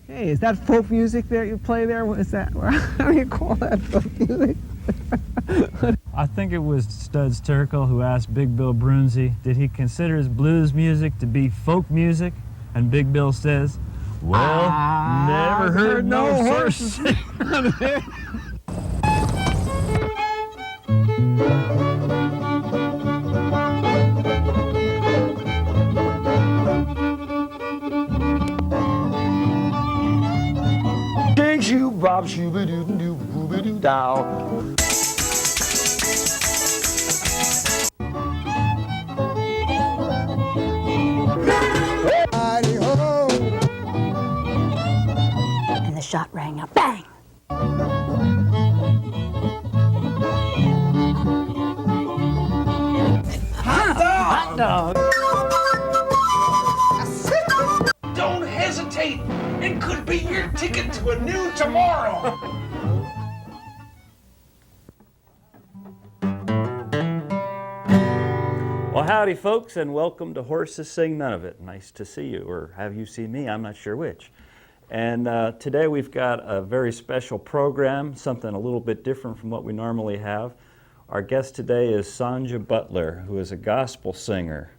Hey, is that folk music there you play there? What is that? How do you call that folk music? I think it was Studs Terkel who asked Big Bill Brunzi, did he consider his blues music to be folk music? And Big Bill says, well, never heard no horse. Ding shoo bob shooby doo doo booby doo dow. And the shot rang out, bang! Hot dog! Don't hesitate. It could be your ticket to a new tomorrow. Well, howdy folks, and welcome to Horses Sing None of It. Nice to see you, or have you seen me? I'm not sure which. And today we've got a very special program, something a little bit different from what we normally have. Our guest today is Saunja Butler, who is a gospel singer.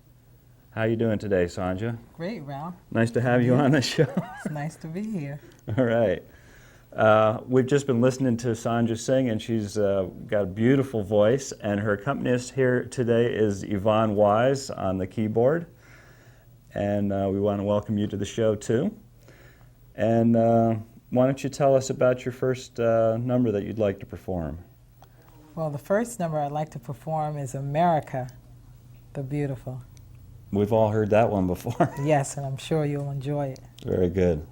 How you doing today, Saunja? Great, Ralph. Nice to have you on the show. It's nice to be here. All right. We've just been listening to Saunja sing, and she's got a beautiful voice, and her accompanist here today is Yvonne Wise on the keyboard. And we want to welcome you to the show, too. And why don't you tell us about your first number that you'd like to perform? Well, the first number I'd like to perform is America, the Beautiful. We've all heard that one before. Yes, and I'm sure you'll enjoy it. Very good.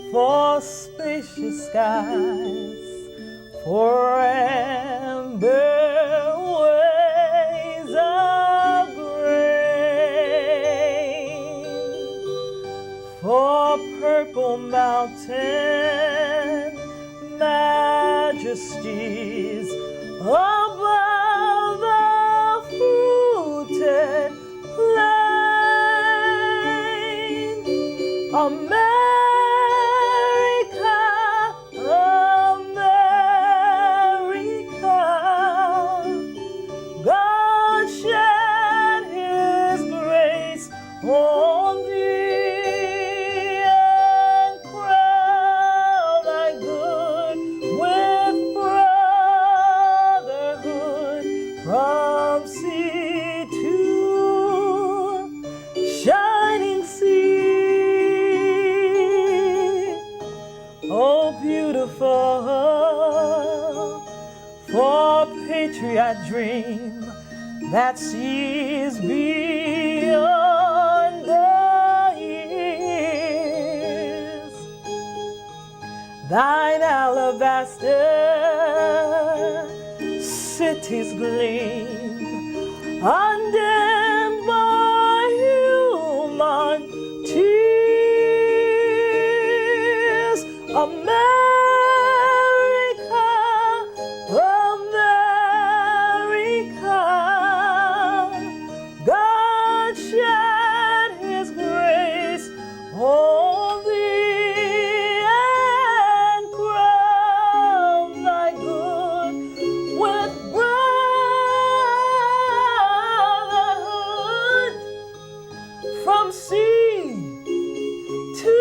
For spacious skies, for amber ways of grain, for purple mountain majesties above the fruited plain. America, God shed His grace on thee and crown thy good with brotherhood from sea to shining sea. Oh, beautiful, for patriot dream that sees beyond the years. Thine alabaster cities gleam, undimmed by human tears. God shed His grace on thee and crown thy good with brotherhood from sea to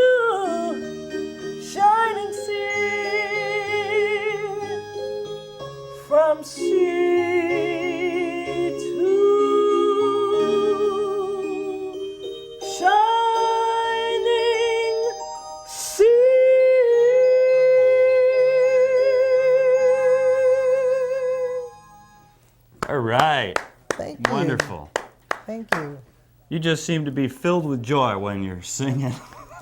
shining sea, from sea to shining sea. All right. Thank you. Wonderful. Thank you. You just seem to be filled with joy when you're singing.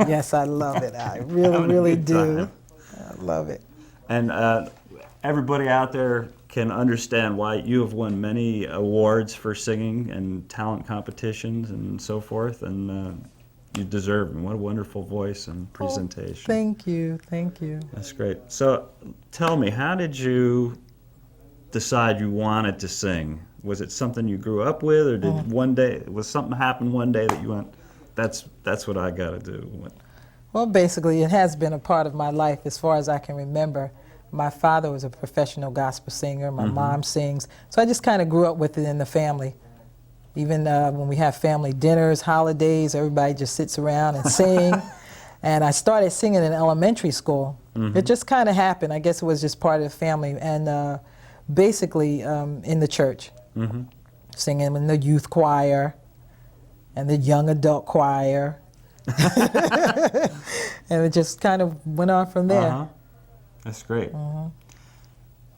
Yes, I love it. I Having really, a really good do. time. I love it. And everybody out there can understand why you have won many awards for singing and talent competitions and so forth, and you deserve them. What a wonderful voice and presentation. Thank you. Thank you. That's great. So tell me, how did you decide you wanted to sing? Was it something you grew up with, or did was something happen one day that you went, that's what I got to do? Well, basically, it has been a part of my life as far as I can remember. My father was a professional gospel singer. My mom sings. So I just kind of grew up with it in the family. Even when we have family dinners, holidays, everybody just sits around and sing. And I started singing in elementary school. It just kind of happened. I guess it was just part of the family. And basically in the church, singing in the youth choir and the young adult choir. And it just kind of went on from there. That's great.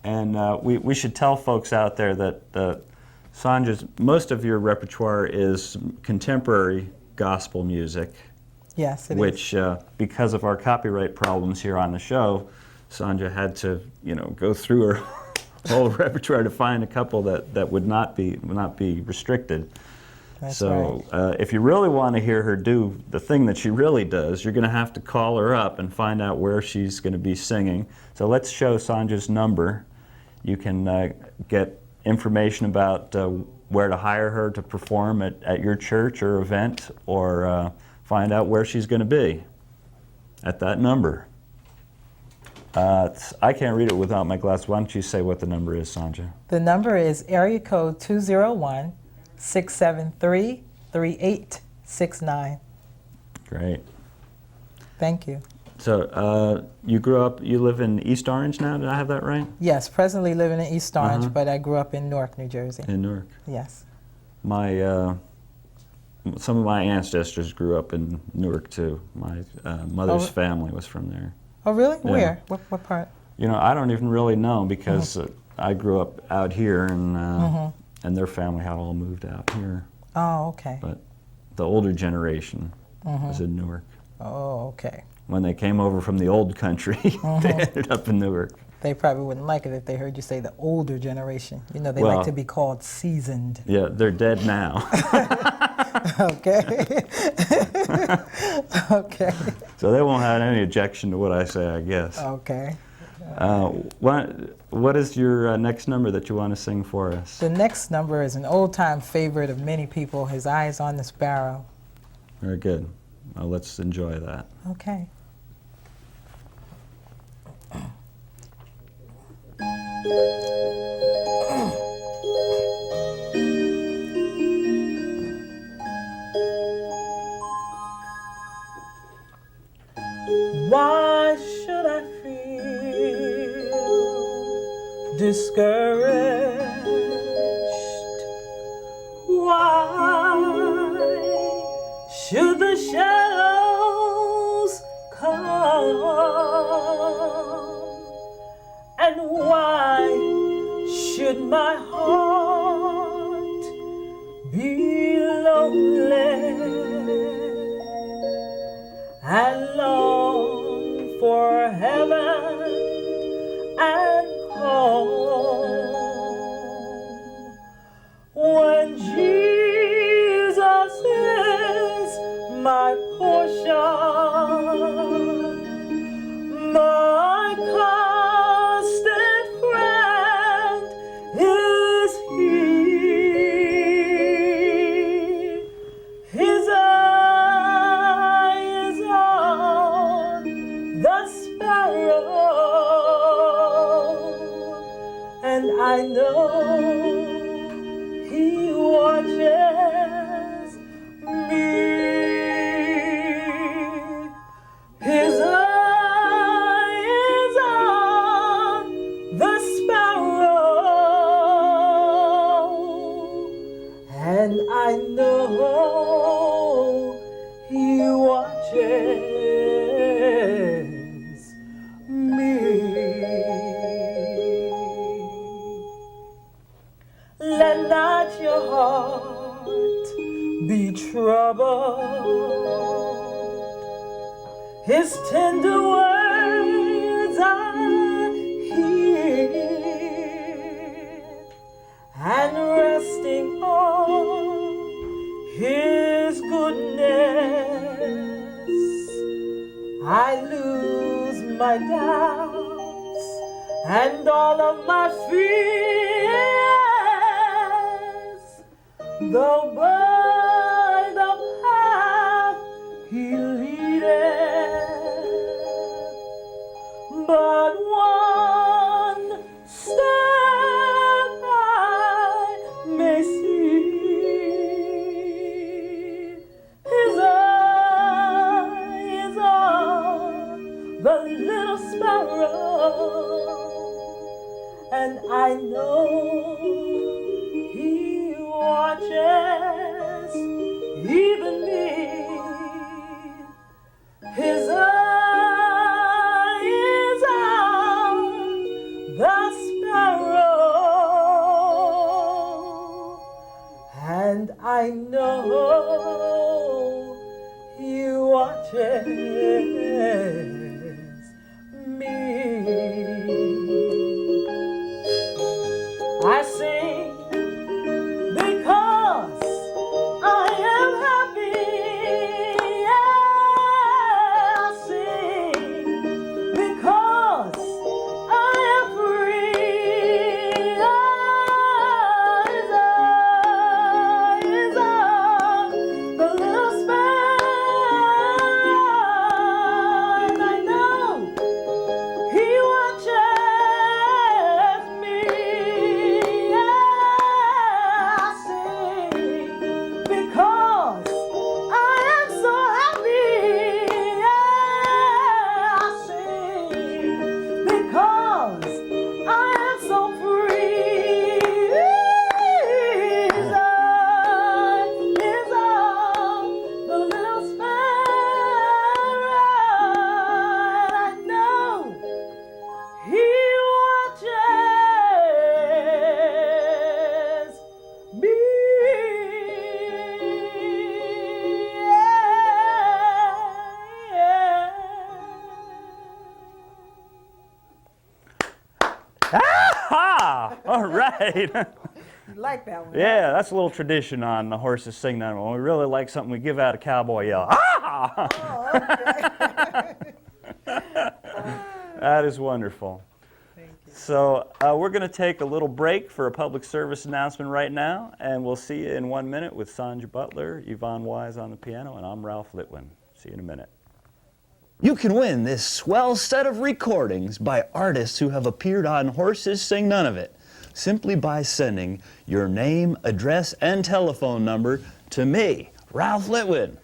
And we should tell folks out there that Saunja's, most of your repertoire is contemporary gospel music. Yes, it is. Which, because of our copyright problems here on the show, Saunja had to, go through her whole repertoire to find a couple that would not be restricted. That's so right. if you really want to hear her do the thing that she really does, you're going to have to call her up and find out where she's going to be singing. So let's show Saunja's number. You can get information about where to hire her to perform at your church or event, or find out where she's going to be at that number. I can't read it without my glasses. Why don't you say what the number is, Saunja? The number is area code 201-673-3869. Great. Thank you. So you live in East Orange now, did I have that right? Yes, presently living in East Orange, but I grew up in Newark, New Jersey. In Newark. Yes. Some of my ancestors grew up in Newark too. My mother's family was from there. Oh, really? Yeah. Where? What part? I don't even really know, because I grew up out here, and their family had all moved out here. Oh, okay. But the older generation was in Newark. Oh, okay. When they came over from the old country, they ended up in Newark. They probably wouldn't like it if they heard you say the older generation. They Well, like to be called seasoned. Yeah, they're dead now. Okay. Okay. So they won't have any objection to what I say, I guess. Okay. What is your next number that you want to sing for us? The next number is an old-time favorite of many people, His Eyes on the Sparrow. Very good. Well, let's enjoy that. Okay. Why should I feel discouraged? Why should the shadows come? And why should my heart be lonely and long for heaven and home, when Jesus is my portion, my constant friend is He. His eye is on the sparrow, and I know He watches me. His eye is on the sparrow, and I know He watches me. Let troubled, his tender words I hear, and resting on his goodness, I lose my doubts and all of my fears. Though by the path he leadeth, but one step I may see. His eye is on the little sparrow, and I know he watches even me. His eye is on the sparrow, and I know he watches me. I sing because I am happy. Yeah, I sing because I am free. His eye is on the little sparrow, and I know he watches me. Yeah, I sing because I am so happy. Yeah, I sing because I am so free. His eye is on the little sparrow, and I know he watches me. Ah! All right. You like that one? Yeah, that's a little tradition on the Horses Sing None of It. When we really like something, we give out a cowboy yell. Ah! That is wonderful. So we're going to take a little break for a public service announcement right now, and we'll see you in 1 minute with Saunja Butler, Yvonne Wise on the piano, and I'm Ralph Litwin. See you in a minute. You can win this swell set of recordings by artists who have appeared on Horses Sing None of It, simply by sending your name, address, and telephone number to me, Ralph Litwin.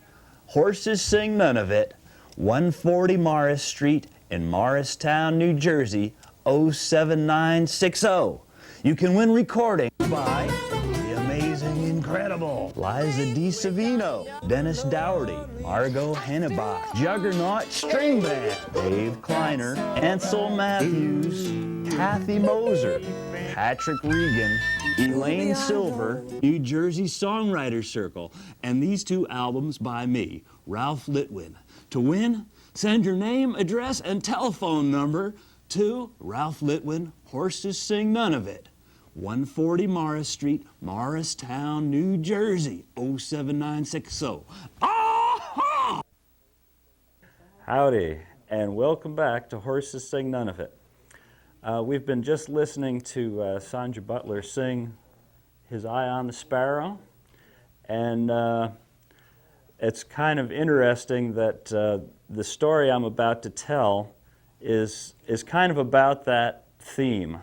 Horses Sing None of It, 140 Morris Street in Morristown, New Jersey, 07960. You can win recordings by the amazing, incredible Liza DiSavino, Dennis Dougherty, Margot Hennebach, Juggernaut String Band, Dave Kleiner, Ansel Matthews, Kathy Moser, Patrick Regan, Elaine Silver, New Jersey Songwriters Circle, and these two albums by me, Ralph Litwin. To win, send your name, address, and telephone number to Ralph Litwin, Horses Sing None of It, 140 Morris Street, Morristown, New Jersey, 07960. Ah-ha! Howdy, and welcome back to Horses Sing None of It. We've been just listening to Saunja Butler sing His Eye on the Sparrow, and it's kind of interesting that the story I'm about to tell is kind of about that theme.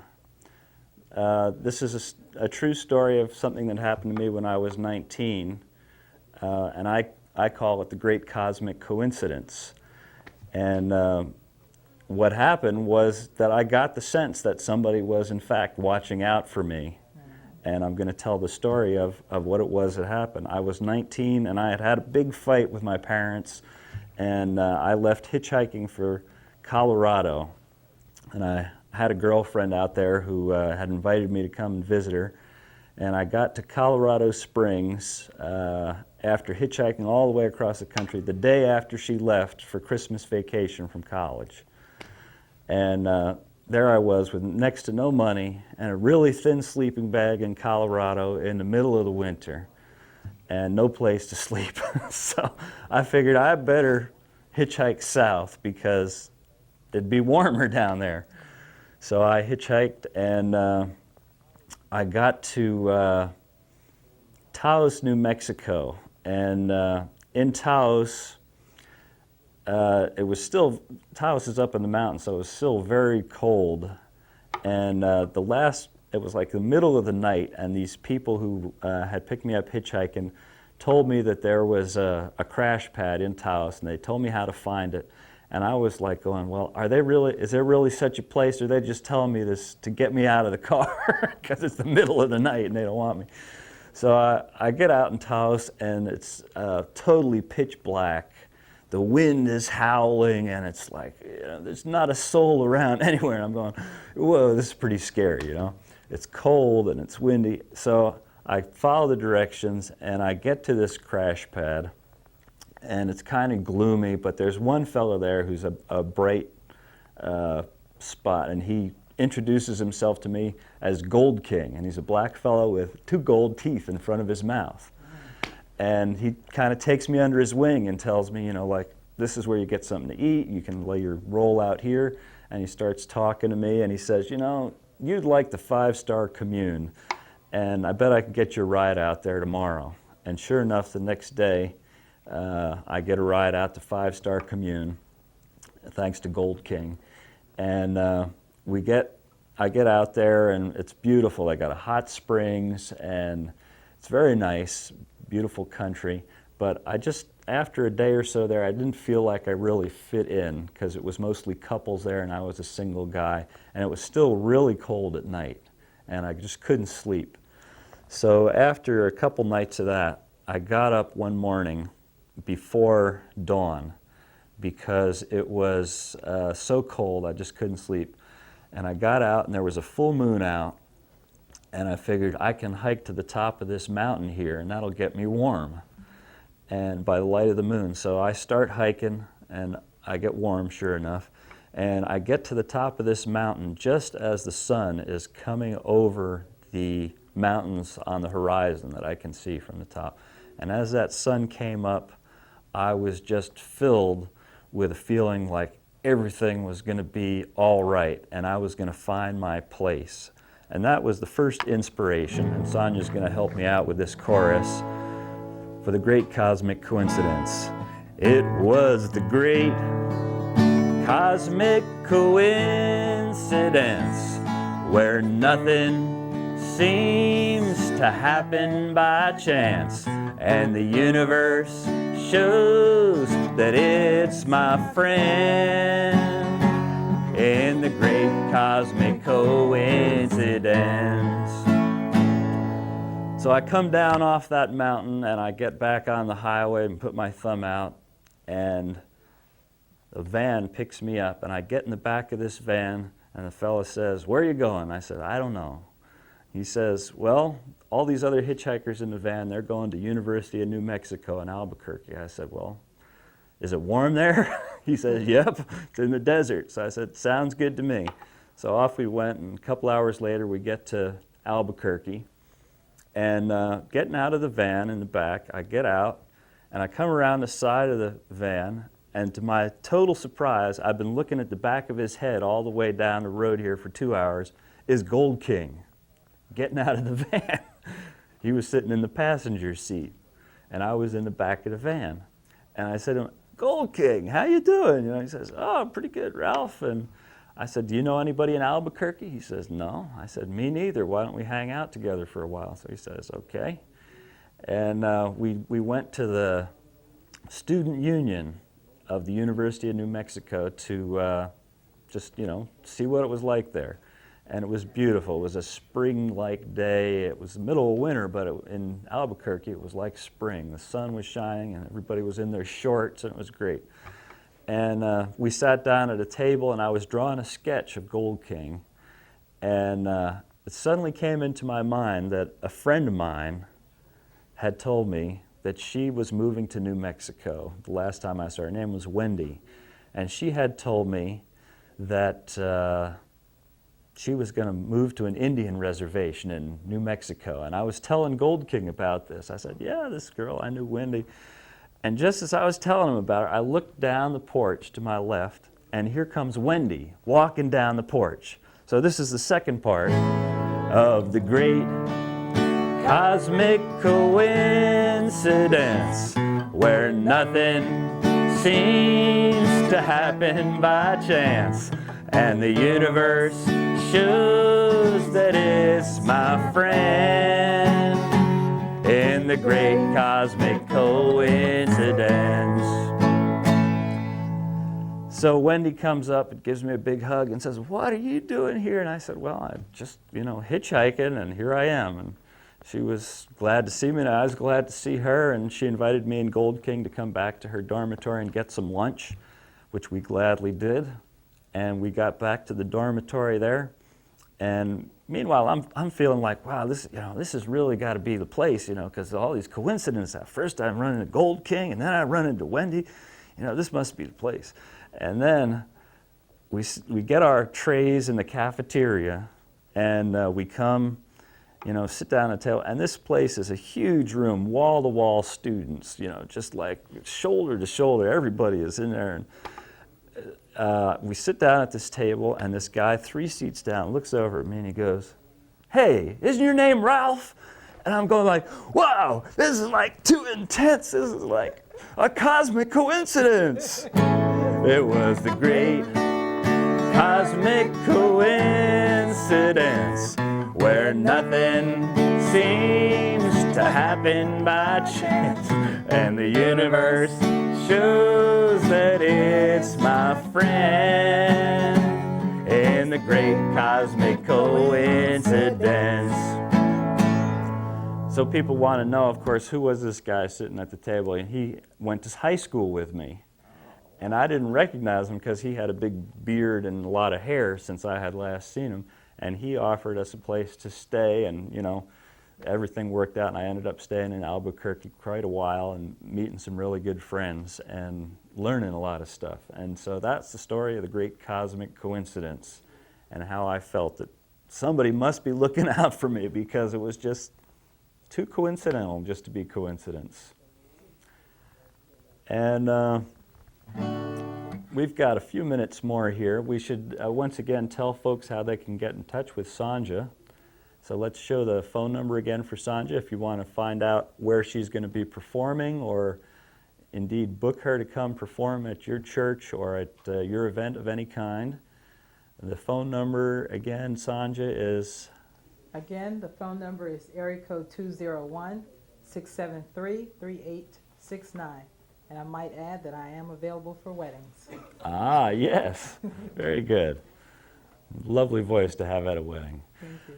This is a true story of something that happened to me when I was 19, and I call it the Great Cosmic Coincidence. And what happened was that I got the sense that somebody was in fact watching out for me. And I'm going to tell the story of what it was that happened. I was 19 and I had a big fight with my parents, and I left hitchhiking for Colorado. And I had a girlfriend out there who had invited me to come and visit her. And I got to Colorado Springs after hitchhiking all the way across the country the day after she left for Christmas vacation from college. And there I was with next to no money and a really thin sleeping bag in Colorado in the middle of the winter and no place to sleep. So I figured I better hitchhike south because it'd be warmer down there. So I hitchhiked and I got to Taos, New Mexico. And in Taos, it was still, Taos is up in the mountains, so it was still very cold. And it was like the middle of the night, and these people who had picked me up hitchhiking told me that there was a crash pad in Taos, and they told me how to find it. And I was like going, well, is there really such a place, or are they just telling me this to get me out of the car because it's the middle of the night and they don't want me? So I get out in Taos, and it's totally pitch black. The wind is howling, and it's like, there's not a soul around anywhere. And I'm going, whoa, this is pretty scary, It's cold and it's windy. So I follow the directions, and I get to this crash pad, and it's kind of gloomy, but there's one fellow there who's a bright spot, and he introduces himself to me as Gold King, and he's a black fellow with 2 gold teeth in front of his mouth. And he kind of takes me under his wing and tells me, like, this is where you get something to eat, you can lay your roll out here, and he starts talking to me, and he says, you'd like the 5-star commune, and I bet I can get you a ride out there tomorrow. And sure enough, the next day, I get a ride out to 5-star commune, thanks to Gold King. And I get out there, and it's beautiful. They got a hot springs, and it's very nice, beautiful country. But after a day or so there, I didn't feel like I really fit in, because it was mostly couples there, and I was a single guy, and it was still really cold at night, and I just couldn't sleep. So after a couple nights of that, I got up one morning before dawn, because it was so cold I just couldn't sleep. And I got out, and there was a full moon out, and I figured I can hike to the top of this mountain here, and that'll get me warm, and by the light of the moon. So I start hiking, and I get warm, sure enough, and I get to the top of this mountain just as the sun is coming over the mountains on the horizon that I can see from the top. And as that sun came up, I was just filled with a feeling like everything was going to be all right, and I was going to find my place. And that was the first inspiration, and Saunja's going to help me out with this chorus for the great cosmic coincidence. It was the great cosmic coincidence where nothing seems to happen by chance, and the universe shows that it's my friend in the great cosmic coincidence. So I come down off that mountain, and I get back on the highway and put my thumb out, and the van picks me up, and I get in the back of this van, and the fella says, "Where are you going?" I said, "I don't know." He says, "Well, all these other hitchhikers in the van, they're going to University of New Mexico in Albuquerque." I said, "Well, is it warm there?" He says, "Yep, it's in the desert." So I said, "Sounds good to me." So off we went, and a couple hours later we get to Albuquerque. And getting out of the van in the back, I get out, and I come around the side of the van, and to my total surprise, I've been looking at the back of his head all the way down the road here for 2 hours, is Gold King getting out of the van. He was sitting in the passenger seat, and I was in the back of the van. And I said to him, "Gold King, how you doing?" He says, "Oh, pretty good, Ralph." And I said, "Do you know anybody in Albuquerque?" He says, "No." I said, "Me neither. Why don't we hang out together for a while?" So he says, "Okay." And we went to the student union of the University of New Mexico to just, see what it was like there. And it was beautiful. It was a spring-like day. It was the middle of winter, but in Albuquerque, it was like spring. The sun was shining, and everybody was in their shorts, and it was great. And we sat down at a table, and I was drawing a sketch of Gold King. And it suddenly came into my mind that a friend of mine had told me that she was moving to New Mexico. The last time I saw her, her name was Wendy. And she had told me that she was going to move to an Indian reservation in New Mexico. And I was telling Gold King about this. I said, yeah, this girl, I knew Wendy. And just as I was telling him about her, I looked down the porch to my left, and here comes Wendy walking down the porch. So this is the second part of the great cosmic coincidence, where nothing seems to happen by chance, and the universe shows that it's my friend in the great cosmic coincidence. So Wendy comes up and gives me a big hug and says, what are you doing here? And I said, well, I'm just, hitchhiking, and here I am. And she was glad to see me, and I was glad to see her, and she invited me and Gold King to come back to her dormitory and get some lunch, which we gladly did. And we got back to the dormitory there, and meanwhile, I'm feeling like, wow, this has really got to be the place, because all these coincidences. First I run into Gold King, and then I run into Wendy. This must be the place. And then we get our trays in the cafeteria, and we come, sit down at a table. And this place is a huge room, wall-to-wall students, just like shoulder to shoulder. Everybody is in there. And we sit down at this table, and this guy 3 seats down looks over at me and he goes, hey, isn't your name Ralph? And I'm going like, wow, this is like too intense. This is like a cosmic coincidence. It was the great cosmic coincidence, where nothing seems to happen by chance, and the universe shows that it's my friend in the great cosmic coincidence. So people want to know, of course, who was this guy sitting at the table? And he went to high school with me. And I didn't recognize him because he had a big beard and a lot of hair since I had last seen him. And he offered us a place to stay, and everything worked out, and I ended up staying in Albuquerque quite a while and meeting some really good friends and learning a lot of stuff. And so that's the story of the great cosmic coincidence, and how I felt that somebody must be looking out for me, because it was just too coincidental just to be coincidence. And we've got a few minutes more here. We should once again tell folks how they can get in touch with Saunja. So let's show the phone number again for Saunja if you want to find out where she's going to be performing, or indeed book her to come perform at your church or at your event of any kind. The phone number again, Saunja, is? Again, the phone number is area code 201-673-3869. And I might add that I am available for weddings. Ah, yes. Very good. Lovely voice to have at a wedding. Thank you.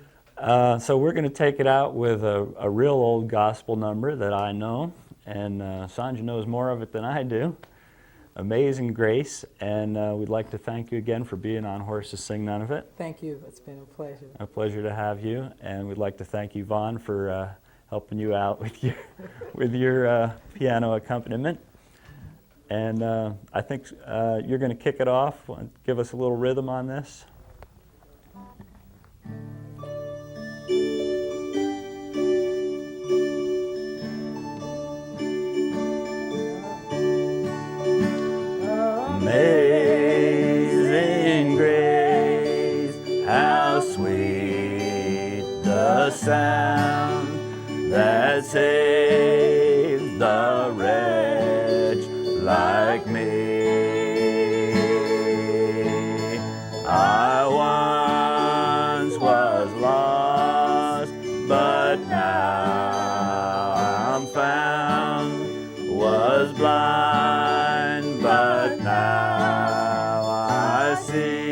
So we're going to take it out with a real old gospel number that I know, and Saunja knows more of it than I do. Amazing Grace, and we'd like to thank you again for being on Horses Sing None of It. Thank you. It's been a pleasure. A pleasure to have you, and we'd like to thank Yvonne for helping you out with your piano accompaniment. And I think you're going to kick it off. Give us a little rhythm on this. Amazing grace, how sweet the sound that saved the wretch like me. I once was lost, but now I'm found, was blind, but now I see.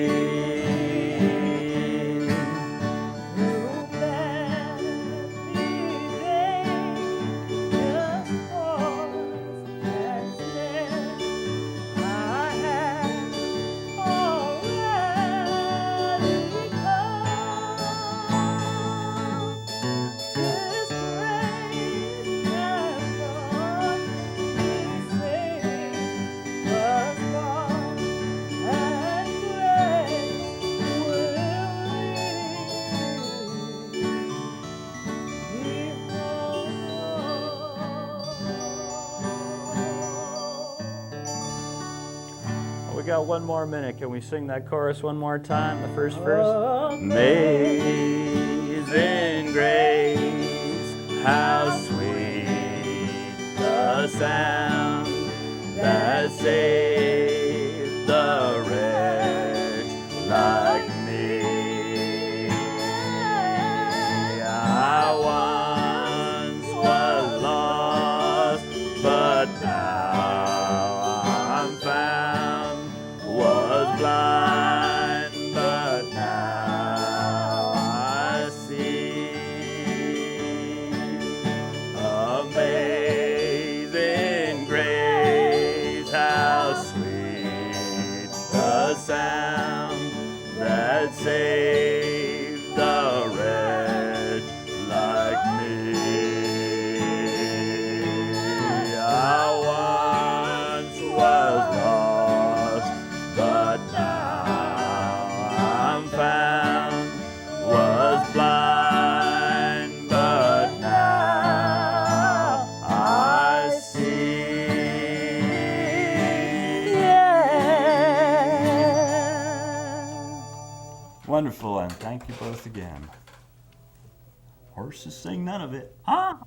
Through many days, just got one more minute. Can we sing that chorus one more time, the first verse? Amazing grace, how sweet the sound that saved the wretch like me. I once was lost, but now I'm found. Was blind, but now I see. Amazing grace, how sweet the sound that saved the wretch like me. I once was lost, but now I'm found. Was blind, but now I see. Yeah. Wonderful, and thank you both again. Horses sing none of it. Ah!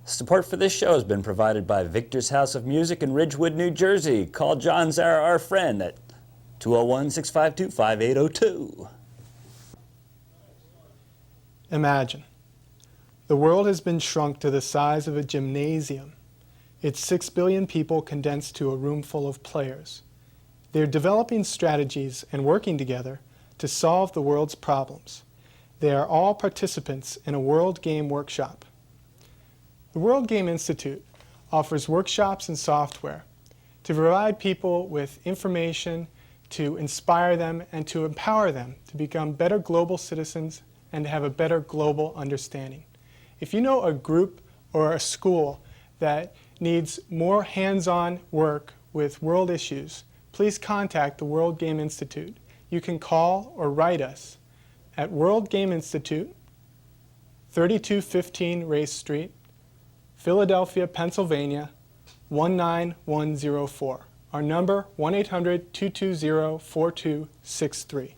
Support for this show has been provided by Victor's House of Music in Ridgewood, New Jersey. Call John Zara, our friend, at 201-652-5802. Imagine. The world has been shrunk to the size of a gymnasium. It's 6 billion people condensed to a room full of players. They're developing strategies and working together to solve the world's problems. They are all participants in a World Game Workshop. The World Game Institute offers workshops and software to provide people with information, to inspire them, and to empower them to become better global citizens and to have a better global understanding. If you know a group or a school that needs more hands-on work with world issues, please contact the World Game Institute. You can call or write us at World Game Institute, 3215 Race Street, Philadelphia, Pennsylvania, 19104. Our number, 1-800-220-4263.